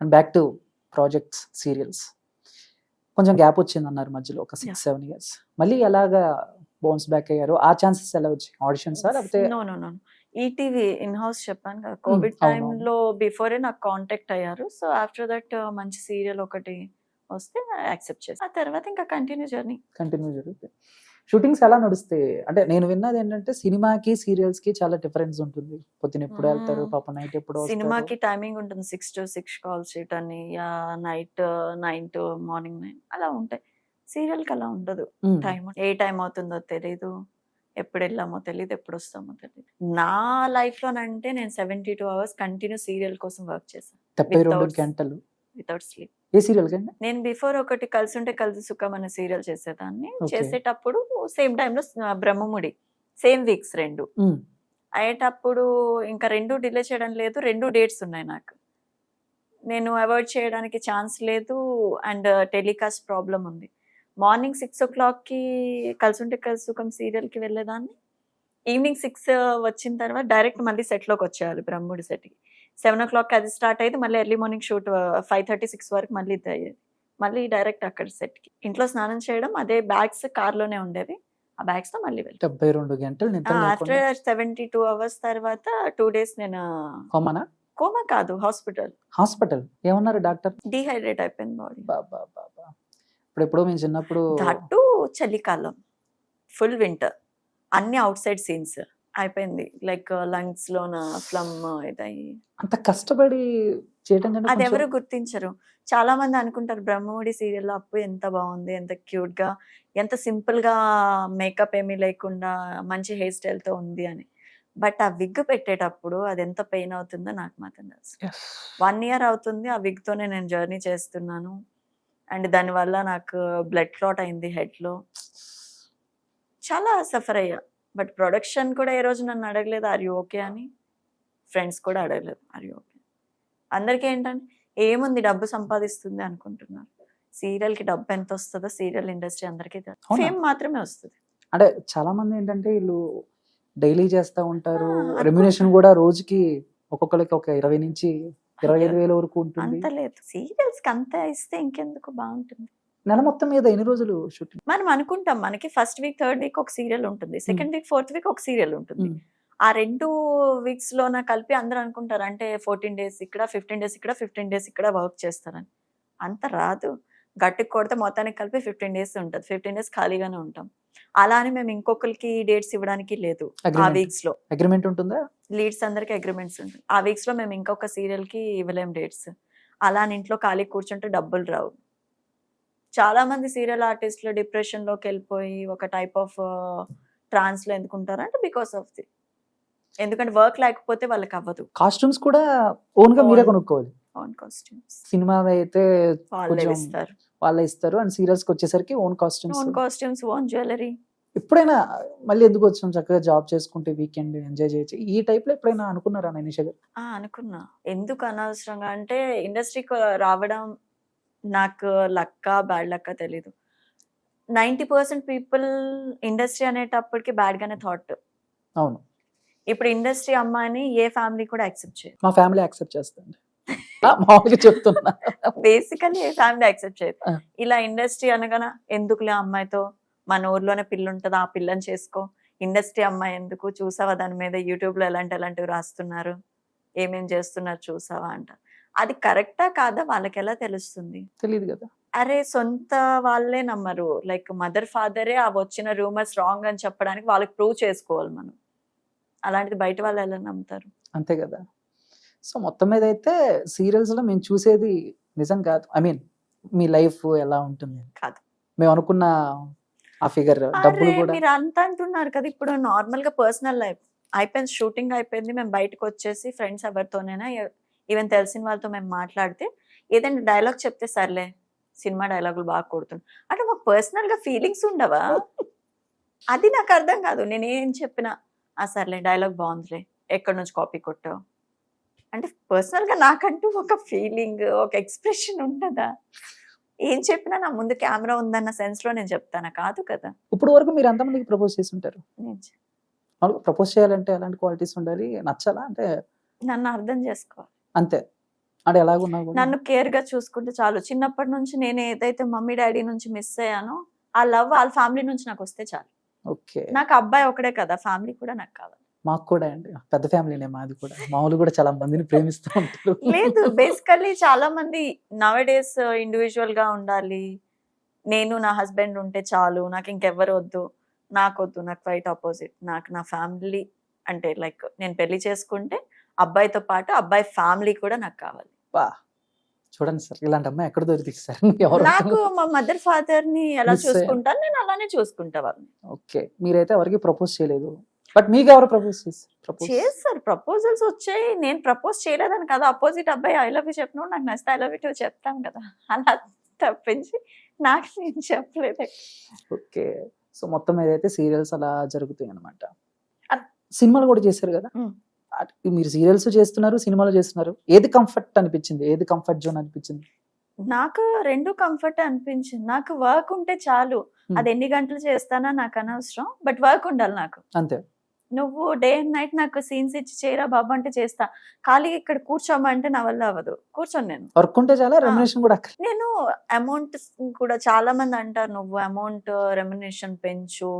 And back to projects, serials. కొంచెం gap వచ్చిందన్నారు మధ్యలో ఒక 6-7 ఇయర్స్. మళ్ళీ ఎలాగా బౌన్స్ బ్యాక్ అయ్యారు? ఆ ఛాన్సెస్ ఎలా వచ్చాయి? ఆడిషన్సా లేకపోతే? నో. ఈటీవీ ఇన్ హౌస్ చెప్పాను కదా, కోవిడ్ అవునవును. టైంలో బిఫోరే నాకు కాంటాక్ట్ అయ్యారు. సో ఆఫ్టర్ దట్ మంచి సీరియల్ ఒకటి వస్తే యాక్సెప్ట్ చేసి ఆ తర్వాత ఇంకా కంటిన్యూ జర్నీ. కంటిన్యూ జరుగుతాయి. షూటింగ్స్ ఎలా నడుస్తాయి? అంటే నేను విన్నది ఏంటంటే సినిమాకి సీరియల్స్ కి చాలా డిఫరెన్స్ ఉంటుంది. పొద్దున ఎప్పుడు వెళ్తారు, పాప నైట్ ఎప్పుడు వస్తారు? సినిమాకి టైమింగ్ ఉంటుంది 6 to 6 కాల్ షీట్ అని, నైట్ 9 to మార్నింగ్ 9 అలా ఉంటాయి. సీరియల్కి అలా ఉండదు. టైం ఏ టైం అవుతుందో తెలీదు, ఎప్పుడు వెళ్ళామో తెలియదు, ఎప్పుడు వస్తామో తెలియదు. నా లైఫ్ లోనంటే నేను 72 hours కంటిన్యూ సీరియల్ కోసం వర్క్ చేశాను 72 గంటలు వితౌట్ స్లీప్. ఏ సీరియల్ కండి? నేను బిఫోర్ ఒకటి కలిసి ఉంటే కలిసి సుఖం అనే సీరియల్ చేసేదాన్ని. Okay. చేసేటప్పుడు సేమ్ టైంలో బ్రహ్మముడి సేమ్ వీక్స్ 2 అయ్యేటప్పుడు ఇంకా 2 డిలే చేయడం లేదు. 2 డేట్స్ ఉన్నాయి నాకు. నేను అవాయిడ్ చేయడానికి ఛాన్స్ లేదు. అండ్ టెలికాస్ట్ ప్రాబ్లం ఉంది. మార్నింగ్ 6 o'clockకి కలిసి ఉంటే కలిసి సుఖం సీరియల్కి వెళ్ళేదాన్ని. ఈవినింగ్ 6 వచ్చిన తర్వాత డైరెక్ట్ మళ్ళీ సెట్లోకి వచ్చేయాలి బ్రహ్మముడి సెట్కి. 7 o'clock అది స్టార్ట్ అయ్యేది. మళ్ళీ ఎర్లీ మార్నింగ్ షూట్ 5:30-6 వరకు మళ్ళీ ఇది అయ్యేది. మళ్ళీ డైరెక్ట్ అక్కడ సెట్కి. ఇంట్లో స్నానం చేయడం, అదే బ్యాగ్స్ కార్లోనే ఉండేవి. ఆ బ్యాగ్స్ తో మళ్ళీ వెళ్ళి 72 గంటలు నిద్ర ఆఫ్టర్ 72 hours తర్వాత 2 days నేను కోమనా? కోమా కాదు, హాస్పిటల్ ఏమన్నారు డాక్టర్? డీహైడ్రేట్ అయిపోయింది బాడీ. బాబా బాబా. ఇప్పుడు మేము చిన్నప్పుడు దట్టు చలికాలం, ఫుల్ వింటర్, అన్ని అవుట్ సైడ్ సీన్స్ అయిపోయింది. లైక్ లంగ్స్ లోన ఫ్లమ్ ఇదయ్యి అంత కష్టపడి చేయడం కంటే అది కొంచెం- ఎవరు గుర్తించరు. చాలా మంది అనుకుంటారు బ్రహ్మముడి సీరియల్లో అప్పు ఎంత బాగుంది, ఎంత క్యూట్ గా, ఎంత సింపుల్ గా, మేకప్ ఏమీ లేకుండా మంచి హెయిర్ స్టైల్ తో ఉంది అని. బట్ ఆ విగ్ పెట్టేటప్పుడు అది ఎంత పెయిన్ అవుతుందో నాకు మాత్రం తెలుసు. Yes. 1 year అవుతుంది ఆ విగ్ తోనే నేను జర్నీ చేస్తున్నాను. అండ్ దానివల్ల నాకు బ్లడ్ క్లాట్ అయింది హెడ్ లో. చాలా సఫర్ అయ్యా. బట్ ప్రొడక్షన్ కూడా ఏ రోజు నన్ను అడగలేదు ఆర్ యూ ఓకే అని. ఫ్రెండ్స్ కూడా అడగలేదు ఆర్ యూ ఓకే. అందరికీ ఏంటంటే ఏముంది డబ్బు సంపాదిస్తుంది అనుకుంటున్నారు. సీరియల్కి డబ్బు ఎంత వస్తుందో సీరియల్ ఇండస్ట్రీ అందరికీ తెలుసు. అవునా? ఫేమ్ మాత్రమే వస్తుంది. అంటే చాలా మంది ఏంటంటే వీళ్ళు డైలీ చేస్తా ఉంటారు. అనుకుంటా. రెమ్యునేషన్ కూడా రోజుకి ఒక్కొక్కరికి ఒక 20 నుంచి 25,000 వరకు ఉంటుంది. అంత లేదు. సీరియల్స్ కి అంత ఇస్తే ఇంకెందుకు బాగుంటుంది. నెల మొత్తం మీద ఎన్ని రోజులు షూటింగ్? మనం అనుకుంటాం మనకి ఫస్ట్ వీక్, థర్డ్ వీక్ ఒక సీరియల్ ఉంటుంది, సెకండ్ వీక్, ఫోర్త్ వీక్ ఒక సీరియల్ ఉంటుంది. ఆ 2 weeks లోన కలిపి అందరూ అనుకుంటారు అంటే 14 days ఇక్కడ, 15 days ఇక్కడ, 15 days ఇక్కడ వర్క్ చేస్తారని. అంత రాదు. గట్టికి కొడితే మొత్తానికి కలిపి 15 days ఉంటుంది. 15 days ఖాళీగానే ఉంటాం. అలా అని మేము ఇంకొకరికి డేట్స్ ఇవ్వడానికి లేదు. ఆ Agreement. వీక్స్ లో అగ్రిమెంట్ ఉంటుందా? లీడ్స్ అందరికి అగ్రిమెంట్స్ ఉంటాయి. ఆ వీక్స్ లో మేము ఇంకొక సీరియల్ కి ఇవ్వలేం డేట్స్. అలా అని ఇంట్లో ఖాళీ కూర్చుంటే డబ్బులు రావు. చాలా మంది సీరియల్ ఆర్టిస్టులు డిప్రెషన్ లోకి వెళ్ళిపోయి ఒక టైప్ ఆఫ్ ట్రాన్స్ లో ఎందుకుంటారు అంటే బికాస్ ఆఫ్ ది, ఎందుకంటే వర్క్ లేకపోతే వాళ్ళకి అవ్వదు. కాస్ట్యూమ్స్ కూడా ఓన్ గా మీరే Own. కొనుక్కోవాలి. ఓన్ కాస్ట్యూమ్స్ సినిమా అయితే వాళ్ళే కొంచెం ఇస్తారు. వాళ్ళే ఇస్తారు. అండ్ సీరియల్స్ కి వచ్చేసరికి own costumes. Own costumes, own jewellery. ఎప్పుడైనా మళ్ళీ ఎందుకు వచ్చాం, చక్కగా జాబ్ చేసుకుంటే వీకెండ్ ఎంజాయ్ చేయొచ్చు, ఈ టైప్ లో ఎప్పుడైనా అనుకున్నారా నిషా గారు? అనుకున్నా. ఎందుకు అనవసరంగా అంటే ఇండస్ట్రీకి రావడం నాకు లక్క బ్యాడ్ లక్క తెలీదు. 90% పీపుల్ ఇండస్ట్రీ అనేటప్పటికి బ్యాడ్ గానే థాట్. అవును, ఇప్పుడు ఇండస్ట్రీ అమ్మాయిని ఏ ఫ్యామిలీ కూడా యాక్సెప్ట్ చేయదు. మా ఫ్యామిలీ యాక్సెప్ట్ చేస్తుంది. మామూలుగా చెప్తున్నా. బేసికలీ ఏ ఫ్యామిలీ యాక్సెప్ట్ చేయదు. ఆ. ఇలా ఇండస్ట్రీ అనగానే ఎందుకులే అమ్మాయితో, మన ఊర్లోనే పిల్ల ఉంటుంది, ఆ పిల్లని చేసుకో, ఇండస్ట్రీ అమ్మాయి ఎందుకు, చూసావా దాని మీద యూట్యూబ్ లో ఎలాంటివి రాస్తున్నారు, ఏమేం చేస్తున్నారు చూసావా అంట. అది కరెక్టా కాదా వాళ్ళకి ఎలా తెలుస్తుంది? తెలియదు కదా. అరే సొంత వాళ్ళే నమ్మరు. లైక్ మదర్ ఫాదరే ఆ వచ్చిన రూమర్స్ రాంగ్ అని చెప్పడానికి వాళ్ళకి ప్రూవ్ చేసుకోవాలి మనం. అలాంటిది బయట వాళ్ళు ఎలా నమ్ముతారు? అంతే కదా. సో మొత్తం మీద అయితే సీరియల్స్ లో మేము చూసేది నిజం కాదు. ఐ మీన్ మీ లైఫ్ ఎలా ఉంటుంది కాదు. మేము అనుకున్న ఆ ఫిగర్ డబ్బులు అరే కూడా. మీరు అంత అంటున్నారు కదా, ఇప్పుడు నార్మల్ గా పర్సనల్ లైఫ్ అయిపోయింది, షూటింగ్ అయిపోయింది, మేము బయటకు వచ్చేసి ఫ్రెండ్స్ ఎవరితోనైనా ఈవెన్ తెలిసిన వాళ్ళతో మేము మాట్లాడితే ఏదైనా డైలాగ్ చెప్తే సర్లే సినిమా డైలాగులు బాగా కొడుతుంది అంటే మాకు పర్సనల్ గా ఫీలింగ్స్ ఉండవా? అది నాకు అర్థం కాదు. నేనేం చెప్పినా సర్లే డైలాగ్ బాగుందిలే, ఎక్కడి నుంచి కాపీ కొట్టావు అంటే పర్సనల్ గా నాకంటూ ఒక ఫీలింగ్, ఒక ఎక్స్ప్రెషన్ ఉంటుందా? ఏం చెప్పినా నా ముందు కెమెరా ఉందన్న సెన్స్ లో నేను చెప్తానా? కాదు కదా. ఇప్పుడు వరకు మీరు ఎంతమందికి ప్రపోజ్ చేసి ఉంటారు? నేను ప్రపోజ్ చేయాలంటే ఎలాంటి క్వాలిటీస్ ఉండాలి? నచ్చాలా అంటే నన్ను అర్థం చేసుకోవాలి. అంతే, అంటే ఎలాగున్నా కూడా నన్ను కేర్ గా చూసుకుంటే చాలు. చిన్నప్పటి నుంచి నేను ఏదైతే మమ్మీ డాడీ నుంచి మిస్ అయ్యానో ఆ లవ్ వాళ్ళ ఫ్యామిలీ నుంచి నాకు వస్తే చాలు. ఓకే. నాకు అబ్బాయి ఒకడే కదా, ఫ్యామిలీ కూడా నాకు కావాలి. మాకు కూడా అండి పెద్ద ఫ్యామిలీనే మాది కూడా. మామూలు కూడా చాలా మందిని ప్రేమిస్తూ ఉంటారు. లేదు, బేసికల్లీ చాలా మంది నవ్ డేస్ ఇండివిజువల్ గా ఉండాలి, నేను నా హస్బెండ్ ఉంటే చాలు, నాకు ఇంకెవ్వరు వద్దు, నాకు వద్దు. నాకు క్వైట్ ఆపోజిట్. నాకు నా ఫ్యామిలీ అంటే లైక్ నేను పెళ్లి చేసుకుంటే అబ్బాయితో పాటు అబ్బాయి ఫ్యామిలీ కూడా నాకు కావాలి. వా చూడండి సార్, ఇలాంటి అమ్మాయి ఎక్కడ దొరికింది సార్? ఎవరు? నాకు మా మదర్ ఫాదర్ ని ఎలా Miss అయ్యారు. చూసుకుంటాను నేను అలానే చూసుకుంటా వాళ్ళని. ఓకే. మీరైతే ఎవరికి ప్రపోజ్ చేయలేదు, బట్ మీకు ఎవరు ప్రపోజ్ చేస్తారు? చేస్తారు, ప్రపోజల్స్ వచ్చాయి. నేను ప్రపోజ్ చేయలేదని కదా, అపోజిట్ అబ్బాయి ఐ లవ్ యూ చెప్పిన నాకు నచ్చితే ఐ లవ్ యూ చెప్తాను కదా, అలా తప్పించి నాకు నేను చెప్పలేదు. ఓకే. సో మొత్తం ఏదైతే సీరియల్స్ అలా జరుగుతాయి అనమాట. అన్- సినిమాలు కూడా చేశారు కదా. మ్. మీరు సీరియల్స్ చేస్తున్నారు, సినిమాలు చేస్తున్నారు. ఏది కంఫర్ట్ అనిపించింది? ఏది కంఫర్ట్ జోన్ అనిపించింది? నాకు రెండు కంఫర్ట్ అనిపించింది. నాకు వర్క్ ఉంటే చాలు, అది ఎన్ని గంటలు చేస్తానా నాకు అనవసరం, బట్ వర్క్ ఉండాలి నాకు. అంతే. నువ్వు డే అండ్ నైట్ నాకు సీన్స్ ఇచ్చి చేయరా బాబు అంటే చేస్తా, ఖాళీగా ఇక్కడ కూర్చోమంటే నా వల్ల అవ్వదు, కూర్చోను నేను. వర్క్ ఉంటే చాలా, రెమ్యునరేషన్ కూడా అక్కడ. నేను అమౌంట్ కూడా చాలా మంది అంటారు, నువ్వు అమౌంట్ రెమ్యునరేషన్ పెంచు,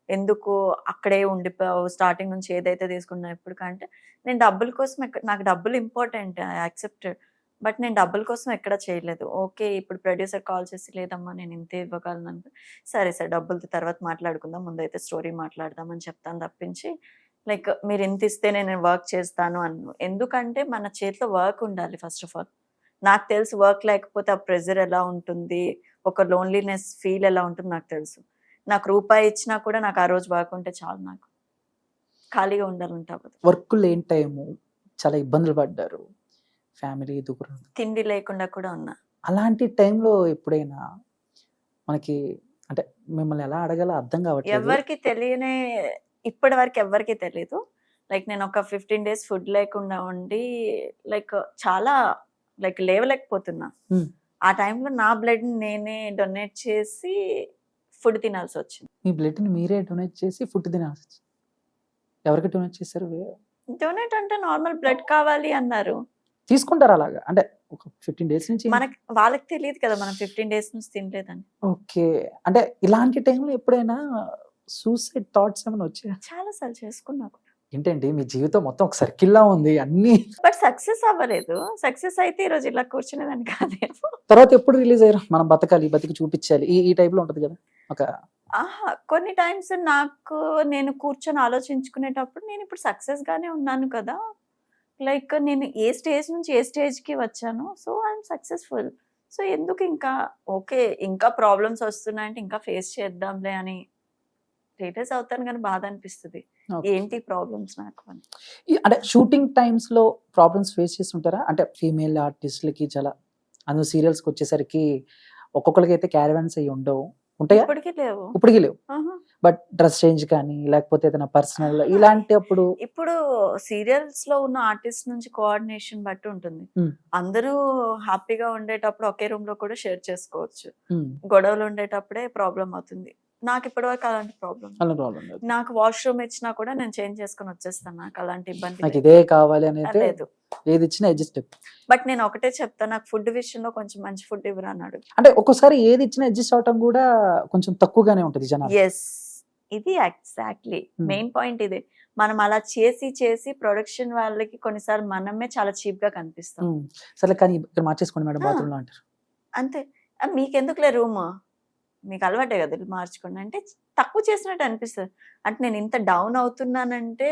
ఎందుకు అక్కడే ఉండిపోయావు, స్టార్టింగ్ నుంచి ఏదైతే తీసుకున్నా ఎప్పటికంటే. నేను డబ్బుల కోసం నాకు డబ్బులు ఇంపార్టెంట్, ఐ యాక్సెప్టెడ్, బట్ నేను డబ్బుల కోసం ఎక్కడ చేయలేదు. ఓకే, ఇప్పుడు ప్రొడ్యూసర్ కాల్ చేసి లేదమ్మా నేను ఇంతే ఇవ్వగలను అంటే, సరే సార్ డబ్బులతో తర్వాత మాట్లాడుకుందాం, ముందైతే స్టోరీ మాట్లాడదామని చెప్తాను తప్పించి లైక్ మీరు ఇంత ఇస్తే నేను వర్క్ చేస్తాను అన్ను. ఎందుకంటే మన చేతిలో వర్క్ ఉండాలి ఫస్ట్ ఆఫ్ ఆల్. నాకు తెలుసు వర్క్ లేకపోతే ఆ ప్రెజర్ ఎలా ఉంటుంది, ఒక లోన్లీనెస్ ఫీల్ ఎలా ఉంటుంది నాకు తెలుసు. నాకు రూపాయి ఇచ్చినా కూడా నాకు ఆ రోజు వర్క్ ఉంటే చాలు, నాకు ఖాళీగా ఉండాలంటే అవ్వదు. వర్క్ లేని టైము చాలా ఇబ్బందులు పడ్డారు, ఫ్యామిలీ దూరం, తిండి లేకుండా కూడా ఉన్నా. అలాంటి టైంలో ఎప్పుడైనా మనకి అంటే మిమ్మల్ని ఎలా అడగాలో అర్థం కావట్లేదు. ఎవరికి తెలియనే, ఇప్పటి వరకు ఎవరికి తెలియదు. లైక్ నేను ఒక 15 days ఫుడ్ లేకుండా ఉండి లైక్ చాలా లైక్ లేవలేకపోతున్నా. Hmm. ఆ టైంలో నా బ్లడ్ నేనే డొనేట్ చేసి ఫుడ్ తినాల్సి వచ్చింది. మీ బ్లడ్ ని మీరే డొనేట్ చేసి ఫుడ్ తినాల్సి వచ్చింది. ఎవరికి డొనేట్ చేశారు? డొనేట్ అంటే నార్మల్ బ్లడ్ కావాలి అన్నారు. తీసుకుంటారు అలాగా? అంటే ఒక 15 days నుంచి. మనకి వాళ్ళకి తెలియదు కదా మనం 15 days నుంచి తినలేదని. ఓకే. అంటే ఇలాంటి టైంలో ఎప్పుడైనా సూసైడ్ థాట్స్ ఏమైనా వచ్చాయా? చాలా సార్లు చేసుకున్నా కూడా, ఏంటండి మీ జీవితం మొత్తం ఒక సర్కిల్లా ఉంది అన్ని. బట్ సక్సెస్ అవ్వలేదు. సక్సెస్ అయితే ఈ రోజు ఇలా కూర్చునేదాన్ని కాదేమో. తర్వాత ఎప్పుడు రిలీజ్ అయ్యారు? మనం బతకాలి, బతికి చూపించాలి, ఈ టైప్ లో ఉంటది కదా ఒక. కొన్ని టైమ్స్ నాకు నేను కూర్చొని ఆలోచించుకునేటప్పుడు నేను ఇప్పుడు సక్సెస్ గానే ఉన్నాను కదా, లైక్ నేను ఏ స్టేజ్ నుంచి ఏ స్టేజ్ కి వచ్చాను, సో ఐఎమ్ సక్సెస్ఫుల్. సో ఎందుకు ఇంకా ఓకే ఇంకా ప్రాబ్లమ్స్ వస్తున్నాయంటే ఇంకా ఫేస్ చేద్దాంలే అని రియలైజ్ అవుతాను, కానీ బాధ అనిపిస్తుంది ఏంటి ప్రాబ్లమ్స్ నాకు అని. అంటే షూటింగ్ టైమ్స్ లో ప్రాబ్లమ్స్ ఫేస్ చేస్తుంటారా? అంటే ఫీమేల్ ఆర్టిస్టులకి చాలా, అందులో సీరియల్స్ కి వచ్చేసరికి ఒక్కొక్కరికి అయితే క్యారవాన్స్ అయ్యి ఉండవు, ఉంటాయా? ఇప్పటికీ లేవు. ఇప్పటికీ లేవు. బట్ డ్రెస్ చేంజ్ కానీ లేకపోతే ఏదైనా పర్సనల్ ఇలాంటి అప్పుడు. ఇప్పుడు సీరియల్స్ లో ఉన్న ఆర్టిస్ట్ నుంచి కోఆర్డినేషన్ బట్టి ఉంటుంది. అందరూ హ్యాపీగా ఉండేటప్పుడు ఒకే రూమ్ లో కూడా షేర్ చేసుకోవచ్చు, గొడవలు ఉండేటప్పుడే ప్రాబ్లం అవుతుంది. నాకు ఇప్పటి వరకు అలాంటి ప్రాబ్లం, నాకు వాష్రూమ్ ఇచ్చినా కూడా నేను చేంజ్ చేసుకుని వచ్చేస్తాను, నాకు అలాంటి ఇబ్బంది నాకు ఇదే కావాలి అనేది లేదు. ఏది ఇచ్చినా అడ్జస్ట్. బట్ నేను ఒకటే చెప్తాను, నాకు ఫుడ్ విషయంలో కొంచెం మంచి ఫుడ్ ఇవ్వరు అన్నాడు. అంటే ఒక్కోసారి ఏది ఇచ్చినా అడ్జస్ట్ అవటం కూడా కొంచెం తక్కువగానే ఉంటుంది జనాలు. ఎస్, ఇది ఎగ్జాక్ట్లీ మెయిన్ పాయింట్ ఇదే. మనం అలా చేసి చేసి ప్రొడక్షన్ వాళ్ళకి కొన్నిసార్లు మనమే చాలా చీప్ గా కనిపిస్తాం. సరే కానీ ఇక్కడ మార్చేసుకోండి మేడం బాత్రూమ్ లో అంటారు అంతే. మీకెందుకులే రూమ్, మీకు అలవాటే కదా మార్చుకోండి అంటే తక్కువ చేసినట్టు అనిపిస్తుంది. అంటే నేను ఇంత డౌన్ అవుతున్నానంటే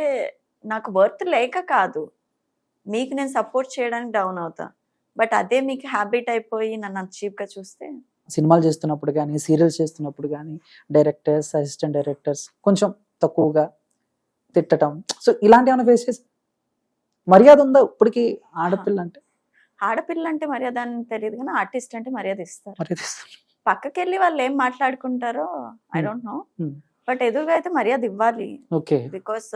నాకు వర్త్ లేక కాదు, మీకు నేను సపోర్ట్ చేయడానికి డౌన్ అవుతా. బట్ అదే మీకు హ్యాబిట్ అయిపోయి నన్ను అంత చీప్ గా చూస్తే. సినిమాలు చేస్తున్నప్పుడు కానీ సీరియల్స్ చేస్తున్నప్పుడు కానీ డైరెక్టర్స్, అసిస్టెంట్ డైరెక్టర్స్ కొంచెం తక్కువగా తిట్టడం, సో ఇలాంటి ఏమైనా ఫేస్ చేసి మర్యాద ఉందా ఇప్పటికి? ఆడపిల్ల అంటే ఆడపిల్ల అంటే మర్యాద అని తెలియదు కానీ ఆర్టిస్ట్ అంటే మర్యాద ఇస్తారు. మర్యాద ఇస్తారు. పక్కకి వెళ్ళి వాళ్ళు ఏం మాట్లాడుకుంటారో ఐ డోంట్ నో, బట్ ఎదురుగా అయితే మర్యాద ఇవ్వాలి. ఓకే. బికాస్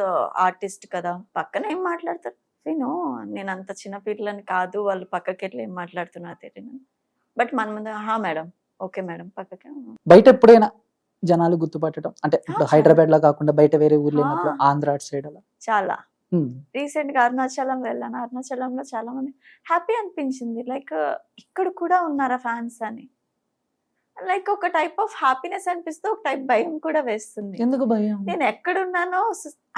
ఆర్టిస్ట్ కదా, పక్కన ఏం మాట్లాడతారు విను, నేను అంత చిన్న పిల్లని కాదు, వాళ్ళు పక్కకి వెళ్ళి ఏం మాట్లాడుతున్నా తెలియదు. బట్ మన ముందు మేడం ఓకే మేడం పక్కకి. బయట ఎప్పుడైనా జనాలు గుర్తుపట్టడం అంటే ఇప్పుడు హైదరాబాద్ లో కాకుండా బయట వేరే ఊర్లో ఆంధ్ర అటు సైడ్ అలా చాలా రీసెంట్ గా అరుణాచలం వెళ్ళాను. అరుణాచలంలో చాలా మంది హ్యాపీ అనిపించింది. లైక్ ఇక్కడ కూడా ఉన్నారా ఫ్యాన్స్ అని. లైక్ ఒక టైప్ ఆఫ్ హ్యాపీనెస్ అనిపిస్తే ఒక టైప్ భయం కూడా వేస్తుంది. ఎందుకు భయం? నేను ఎక్కడున్నానో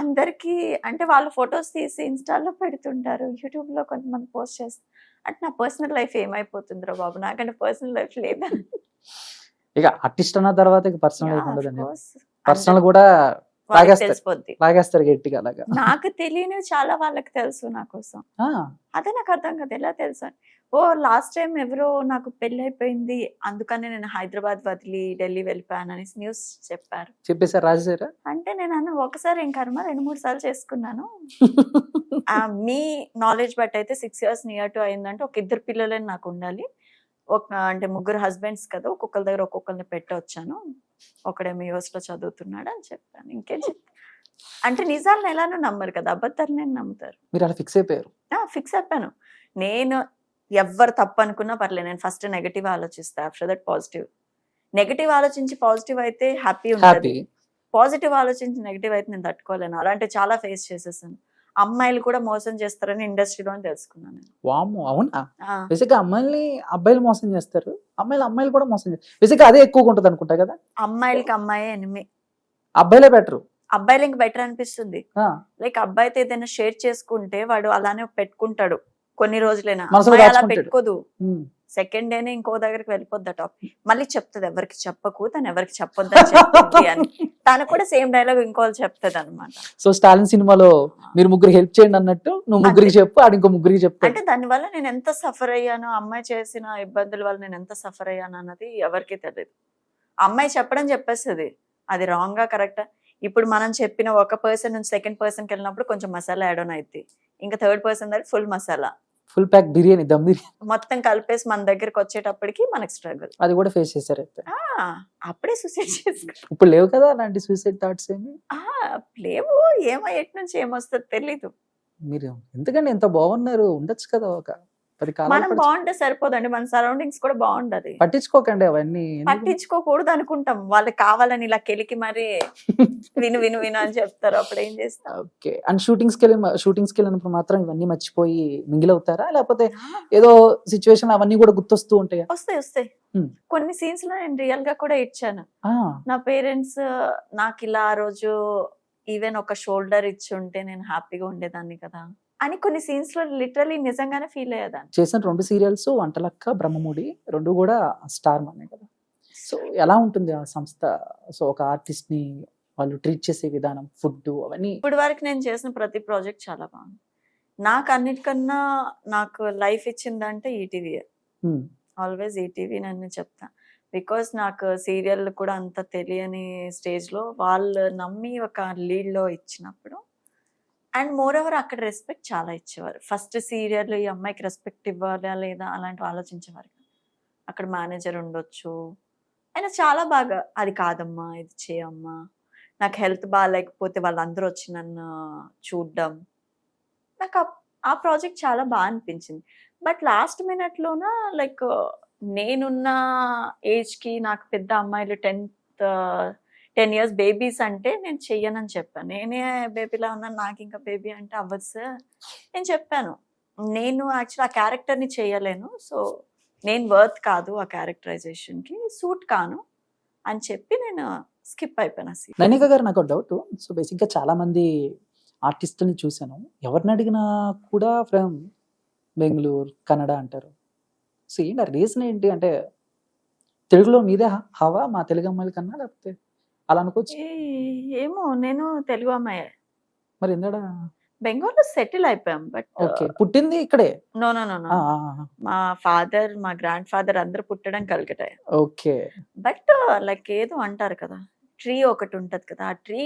అందరికి అంటే వాళ్ళు ఫొటోస్ తీసి ఇన్స్టాలో పెడుతుంటారు, యూట్యూబ్ లో కొంతమంది పోస్ట్ చేస్తారు. అంటే నా పర్సనల్ లైఫ్ ఏమైపోతుందిరా బాబు, నాకంటే పర్సనల్ లైఫ్ లేదా? ఇక ఆర్టిస్ట్ అన్న తర్వాత ఇక పర్సనల్ లైఫ్ ఉండదండి. పర్సనల్ కూడా తెలిసిపోద్ది, లాగేస్తారు గట్టిగా అలాగా. నాకు తెలియనివి చాలా వాళ్ళకి తెలుసు నా కోసం. అదే నాకు అర్థం కాదు ఎలా తెలుసు అని. ఓ లాస్ట్ టైం ఎవరో నాకు పెళ్లి అయిపోయింది అందుకని నేను హైదరాబాద్ వదిలి ఢిల్లీ వెళ్ళిపోయాను అనేసి న్యూస్ చెప్పారు. చెప్పేసారు, రాజేశారా? అంటే నేను అన్న ఒకసారి ఏం కర్మ 2-3 సార్లు చేసుకున్నాను. మీ నాలెడ్జ్ బట్ అయితే 6 years నియర్ టు అయిందంటే ఒక 2 పిల్లలని నాకు ఉండాలి. అంటే 3 హస్బెండ్స్ కదా, ఒక్కొక్కరి దగ్గర ఒక్కొక్కరిని పెట్టొచ్చాను. ఒకడేమో యూఎస్ లో చదువుతున్నాడు అని చెప్పాను. ఇంకేం చెప్తాను అంటే నిజాలను ఎలానో నమ్మరు కదా, అబద్ధాలు నేను నమ్ముతారు. మీరు అలా ఫిక్స్ అయిపోయారు? ఫిక్స్ అయిపోయాను. నేను ఎవరు తప్పు అనుకున్నా పర్లేదు, నేను ఫస్ట్ నెగటివ్ ఆలోచిస్తా, ఆఫ్టర్ దట్ పాజిటివ్. నెగటివ్ ఆలోచించి పాజిటివ్ అయితే హ్యాపీ ఉంటుంది, పాజిటివ్ ఆలోచించి నెగటివ్ అయితే నేను తట్టుకోలేను. అలాంటి చాలా ఫేస్ చేసేసాను. అమ్మాయిలు కూడా మోసం చేస్తారని ఇండస్ట్రీలో తెలుసుకున్నాను. వామ్మో, అవునా? బేసిక్గా అమ్మాయిల్ని అబ్బాయిలు మోసం చేస్తారు, అమ్మాయిలు కూడా మోసం చేస్తారు. బేసిక్గా అదే ఎక్కువగా ఉంటుంది అనుకుంటా కదా. అమ్మాయిలకి అమ్మాయి ఎనిమి, అబ్బాయిలే బెటర్. అబ్బాయిలు ఇంక బెటర్ అనిపిస్తుంది. లైక్ అబ్బాయితో ఏదైనా షేర్ చేసుకుంటే వాడు అలానే పెట్టుకుంటాడు కొన్ని రోజులైనా, అలా పెట్టుకోదు. సెకండ్ డేనే ఇంకో దగ్గరికి వెళ్ళిపోద్ది ఆ టాపిక్. మళ్ళీ చెప్తుంది ఎవరికి చెప్పకు, తను ఎవరికి చెప్పొద్దు అని. తను కూడా సేమ్ డైలాగ్ ఇంకోళ్ళు చెప్తుంది అనమాట. సో స్టాలిన్ సినిమాలో మీరు ముగ్గురికి హెల్ప్ చేయండి అన్నట్టు నువ్వు ముగ్గురికి చెప్పు, ఆడు ఇంకో ముగ్గురికి చెప్తా. అంటే దానివల్ల నేను ఎంత సఫర్ అయ్యానో, అమ్మాయి చేసిన ఇబ్బందుల వల్ల నేను ఎంత సఫర్ అయ్యాను అన్నది ఎవరికి తెలియదు. అమ్మాయి చెప్పడం చెప్పేస్తుంది, అది రాంగ్ గా కరెక్టా. ఇప్పుడు మనం చెప్పిన ఒక పర్సన్ నుంచి సెకండ్ పర్సన్కి వెళ్ళినప్పుడు కొంచెం మసాలా యాడ్ ఆన్ అయింది, ఇంకా థర్డ్ పర్సన్ దగ్గర full masala, full pack biryani, dum biryani మొత్తం కలిపేసి మన దగ్గరకు వచ్చేటప్పటికి మనకి స్ట్రగుల్. అది కూడా ఫేస్ చేశారు అయితే? అప్పుడే సూసైడ్ చేసుకో. ఇప్పుడు లేవు కదా అలాంటి సూసైడ్ థాట్స్ ఏమి? లేవు, ఏమో ఎటు నుంచి ఏమొస్తుందో తెలీదు. మీరు ఎందుకంటే ఎంత బాగున్నారు, ఉండొచ్చు కదా ఒక 10 కాలాలు. మనం బాగుంటే సరిపోదండి, మన సరౌండింగ్స్ కూడా బాగుంటది. పట్టించుకోకండి అవన్నీ, పట్టించుకోకూడదు అనుకుంటాం, వాళ్ళు కావాలని ఇలా కెలికి మరి విను విను విను అని చెప్తారు, అప్పుడు ఏం చేస్తాం. ఓకే. అండ్ షూటింగ్స్ వెళ్ళినప్పుడు మాత్రం ఇవన్నీ మర్చిపోయి మింగిల్ అవుతారా, లేకపోతే ఏదో సిచ్యువేషన్ అవన్నీ కూడా గుర్తొస్తూ ఉంటాయా? వస్తాయి. కొన్ని సీన్స్ లో నేను రియల్ గా కూడా ఇచ్చాను. నా పేరెంట్స్ నాకు ఇలా ఆ రోజు ఈవెన్ ఒక షోల్డర్ ఇచ్చి ఉంటే నేను హ్యాపీగా ఉండేదాన్ని కదా అని కొన్ని సీన్స్ లో లిటరలీ నిజంగానే ఫీల్ అయ్యేదాన్ని. చేసిన 2 సీరియల్స్ వంటలక్క, బ్రహ్మముడి 2 కూడా స్టార్ మనే కదా. సో ఎలా ఉంటుంది ఆ సంస్థ? సో ఒక ఆర్టిస్ట్ ని వాళ్ళు ట్రీట్ చేసే విధానం, ఫుడ్ అవన్నీ. ఇప్పుడు వరకు నేను చేసిన ప్రతి ప్రాజెక్ట్ చాలా బాగుంది. నాకు అన్నిటికన్నా నాకు లైఫ్ ఇచ్చిందంటే ఈటీవీ, ఆల్వేస్ ఈటీవీ నన్ను చెప్తా. బికాస్ నాకు సీరియల్ కూడా అంత తెలియని స్టేజ్ లో వాళ్ళు నమ్మి ఒక లీడ్ లో ఇచ్చినప్పుడు, అండ్ మోర్ ఓవర్ అక్కడ రెస్పెక్ట్ చాలా ఇచ్చేవారు. ఫస్ట్ సీరియల్ ఈ అమ్మాయికి రెస్పెక్ట్ ఇవ్వాలా లేదా అలాంటివి ఆలోచించేవారు. అక్కడ మేనేజర్ ఉండొచ్చు, ఆయన చాలా బాగా అది కాదమ్మా ఇది చేయమ్మా, నాకు హెల్త్ బాగాలేకపోతే వాళ్ళందరూ వచ్చి నన్ను చూడడం, నాకు ఆ ప్రాజెక్ట్ చాలా బాగా అనిపించింది. బట్ లాస్ట్ మినిట్లోన లైక్ నేనున్న ఏజ్కి నాకు పెద్ద అమ్మాయిలు 10 years బేబీస్ అంటే నేను చెయ్యనని చెప్పాను. నేనే బేబీలా ఉన్నాను, నాకు ఇంకా బేబీ అంటే అవ్వదు సార్ నేను చెప్పాను. నేను యాక్చువల్ ఆ క్యారెక్టర్ని చేయలేను, సో నేను వర్త్ కాదు ఆ క్యారెక్టరైజేషన్కి, సూట్ కాను అని చెప్పి నేను స్కిప్ అయిపోయినా. నైనిక గారు నాకు డౌట్. సో బేసిక్గా చాలా మంది ఆర్టిస్టుల్ని చూశాను, ఎవరిని అడిగినా కూడా ఫ్రమ్ బెంగళూరు, కన్నడ అంటారు. సో ఏంటి రీజన్ ఏంటి? అంటే తెలుగులో మీదే హవా మా తెలుగు అమ్మాయిల కన్నా, లేకపోతే అలా అనుకోవచ్చు? ఏమో, నేను తెలుగు అమ్మాయి, మరి ఎందుకు బెంగళూరులో సెటిల్ అయిపోయాం. బట్ పుట్టింది ఇక్కడే? నో, మా ఫాదర్, మా గ్రాండ్ ఫాదర్ అందరు పుట్టడం కలకట్ట. ఓకే. బట్ లైక్ ఏదో అంటారు కదా, ట్రీ ఒకటి ఉంటది కదా, ఆ ట్రీ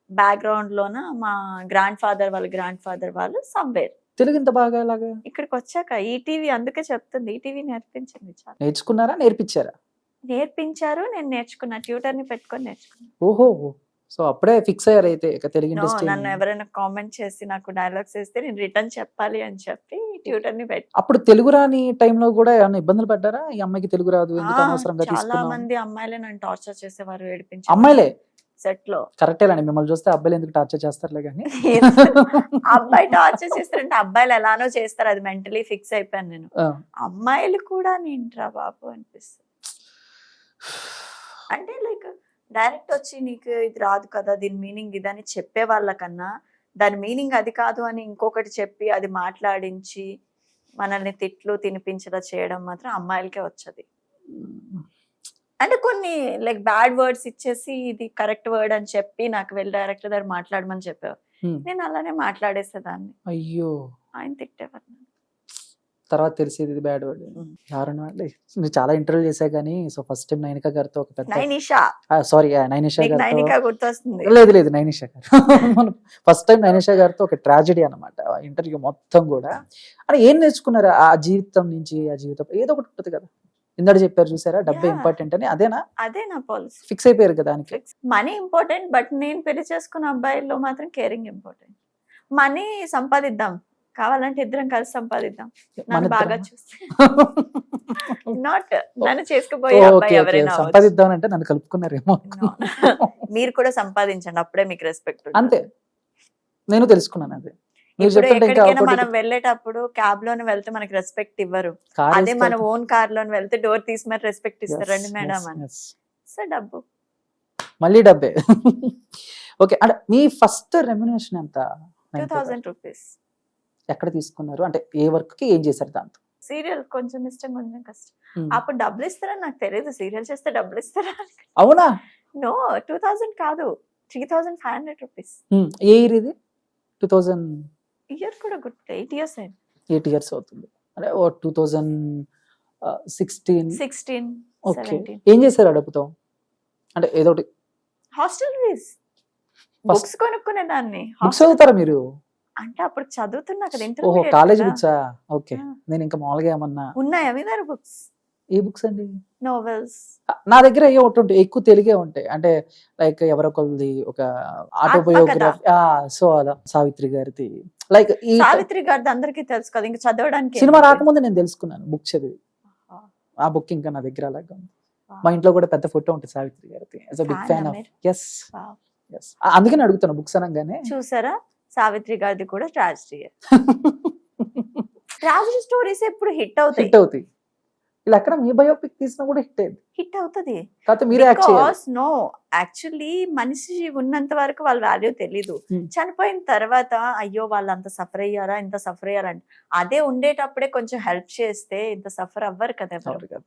బ్యాక్గ్రౌండ్ లోన మా గ్రాండ్ ఫాదర్ వాళ్ళు సమ్వేర్. తెలుగు ఇంత బాగా ఎలాగా? ఇక్కడికి వచ్చాక ఈటీవీ అందుకే చెప్తుంది, ఈటీవీ నేర్పించింది. నేర్చుకున్నారా, నేర్పించారా? నేర్పించారు, నేను నేర్చుకున్నా, ట్యూటర్ ని పెట్టుకొని నేర్చుకున్నా. ఓహో, సో అప్పుడే ఫిక్స్ అయ్యారు అయితే తెలుగు ఇండస్ట్రీ. నన్ను ఎవరైనా కామెంట్ చేసి నాకు డైలాగ్స్ వేస్తే నేను రిటర్న్ చెప్పాలి అని చెప్పి ట్యూటర్ ని పెట్టి. అప్పుడు తెలుగు రాని టైంలో కూడా ఏమైనా ఇబ్బందులు పడ్డారా? ఈ అమ్మాయికి తెలుగు రాదు, ఎందుకు అనవసరంగా చాలా మంది అమ్మాయిలే నన్ను టార్చర్ చేసేవారు, ఏడిపించారు. అమ్మాయిలే? సెట్ లో. కరెక్టేనండి, మిమ్మల్ని చూస్తే అబ్బాయిలు ఎందుకు టార్చర్ చేస్తారులే కానీ. అబ్బాయి టార్చర్ చేస్తారంటే అబ్బాయిలు ఎలానో చేస్తారు, అది మెంటలీ ఫిక్స్ అయిపోయాను నేను. అమ్మాయిలు కూడా నేంట్రా బాబు అనిపిస్తుంది. అంటే లైక్ డైరెక్ట్ వచ్చి నీకు ఇది రాదు కదా, దీని మీనింగ్ ఇదని చెప్పే వాళ్ళకన్నా దాని మీనింగ్ అది కాదు అని ఇంకొకటి చెప్పి అది మాట్లాడించి మనల్ని తిట్లు తినిపించడం చేయడం మాత్రం అమ్మాయిలకే వచ్చేది. అంటే కొన్ని లైక్ బ్యాడ్ వర్డ్స్ ఇచ్చేసి ఇది కరెక్ట్ వర్డ్ అని చెప్పి నాకు వెళ్ళి డైరెక్టర్ దగ్గర మాట్లాడమని చెప్పేవారు. నేను అలానే మాట్లాడేసేదాన్ని. అయ్యో, ఆయన తిట్టేవారు. తర్వాత తెలిసేది ఇది బ్యాడ్ వర్డ్. దారుణం అండి. నేను చాలా ఇంటర్వ్యూ చేశా కానీ, సో ఫస్ట్ టైం నైనిక గారితో ఒక పెద్ద నైనిషా, సారీ నైనిషా నీకు గారితో, నైనికా గుర్తొస్తుంది? లేదు నైనిషా గారు. ఫస్ట్ టైం నైనిషా గారితో ఒక ట్రాజెడీ అన్నమాట ఇంటర్వ్యూ మొత్తం కూడా. అని ఏం నేర్చుకున్నారు ఆ జీవితం నుంచి? ఆ జీవితం ఏదో ఒకటి ఉంటుంది కదా, ఇందాక చెప్పారు చూసారా, డబ్బే Yeah. ఇంపార్టెంట్ అని. అదే నా పాలసీ. ఫిక్స్ అయిపోయారు కదా దానికి. మనీ ఇంపార్టెంట్, బట్ నేను పెళ్లి చేసుకున్న అబ్బాయిల్లో మాత్రం కేరింగ్ ఇంపార్టెంట్. మనీ సంపాదిద్దాం, కావాలంటే ఇద్దరం కలిసి సంపాదిద్దాం, నన్ను బాగా చూస్తే. నాట్ నన్ను చేసుకుపోయే అబ్బాయి ఎవరైనా అవ్వచ్చు. సంపాదిద్దాం అంటే నన్ను కలుపుకున్నారేమో. మీరు కూడా సంపాదించండి, అప్పుడే మీకు రెస్పెక్ట్. అంతే, నేను తెలుసుకున్నాను అది. మీరు ఇప్పుడు చెప్తుంటే ఇంకా ఎక్కడికైనా ఒకటి మనం వెళ్ళేటప్పుడు క్యాబ్ లోనే వెళ్తే మనకి రెస్పెక్ట్ ఇవ్వరు, కార్ అదే మన వేసుకెళ్తే- ఓన్ కార్ లోని వెళ్తే డోర్ తీసి మరి రెస్పెక్ట్ ఇస్తారండి Yes, మేడం yes, అని. yes. సో డబ్బు మళ్ళీ డబ్బే. ఓకే, అంటే మీ ఫస్ట్ రెమ్యునేషన్ ఎంత? 2000 రూపీస్. ఎక్కడ తీసుకున్నారు? అంటే ఏ వర్క్ కి ఏం చేశారు దాంతో? సీరియల్ కొంచెం ఇష్టం, కొంచెం కష్టం. Hmm. అప్పుడు డబ్బులు ఇస్తారని నాకు తెలియదు, సీరియల్ చేస్తే డబ్బులు ఇస్తారా? అవునా? నో, 2000 కాదు, 3500 రూపీస్. ఏ ఇయర్ ఇది? 2008 ఇయర్ కూడా గుర్తు, 8 years అయింది. ఇయర్స్ అవుతుంది. అంటే 2016. 16, ఓకే, 17. ఏం చేశారు ఆ డబ్బుతో? అంటే ఏదో ఒకటి హాస్టల్ ఫీజ్, First- బుక్స్ కొనుక్కునేదాన్ని. బుక్స్ చదువుతారా మీరు? అంటే అప్పుడు చదువుతున్నా కదా, ఓహో, intermediate కాలేజ్ కదా. బుక్సా? Okay, Ah. నేను ఇంకా మామూలుగా ఏమన్నా. ఉన్నాయా మీ దగ్గర బుక్స్? ఏ బుక్స్ అండి? నోవెల్స్. నా దగ్గర ఏ ఒకటి ఉంటాయి, ఎక్కువ తెలుగే ఉంటాయి. అంటే లైక్ ఎవరొకరిది ఒక ఆటోబయోగ్రఫీ, సో అలా సావిత్రి గారిది. లైక్ ఈ సావిత్రి గారిది అందరికీ తెలుసు కదా, ఇంకా చదవడానికి సినిమా ఏముంది? రాకముందు నేను తెలుసుకున్నాను బుక్ చదివి. ఆ బుక్ ఇంకా నా దగ్గర అలాగా ఉంది. మా ఇంట్లో కూడా పెద్ద ఫోటో ఉంటుంది సావిత్రి గారిది. యాజ్ బిగ్ Fan ఫ్యాన్ ఆ ఆఫ్. మీరు? Yes Wow. ఎస్, అందుకని అడుగుతాను బుక్స్ అనగానే. చూసారా, సావిత్రి గారిది కూడా ట్రాజడీ. ట్రాజడీ స్టోరీస్ ఎప్పుడు హిట్ అవుతాయి. హిట్ అవుతాయి. ఇలా ఎక్కడ మీ బయోపిక్ తీసినా కూడా హిట్ అయింది. హిట్ అవుతుంది. కాకపోతే మీరే యాక్ట్ చేయాలి. నో, యాక్చువల్లీ మనిషి ఉన్నంత వరకు వాళ్ళ వాల్యూ తెలీదు. Hmm. చనిపోయిన తర్వాత అయ్యో వాళ్ళు అంత సఫర్ అయ్యారా, ఇంత సఫర్ అయ్యారా అంటే, అదే ఉండేటప్పుడే కొంచెం హెల్ప్ చేస్తే ఇంత సఫర్ అవ్వరు కదా ఎవరు. అవును కదా.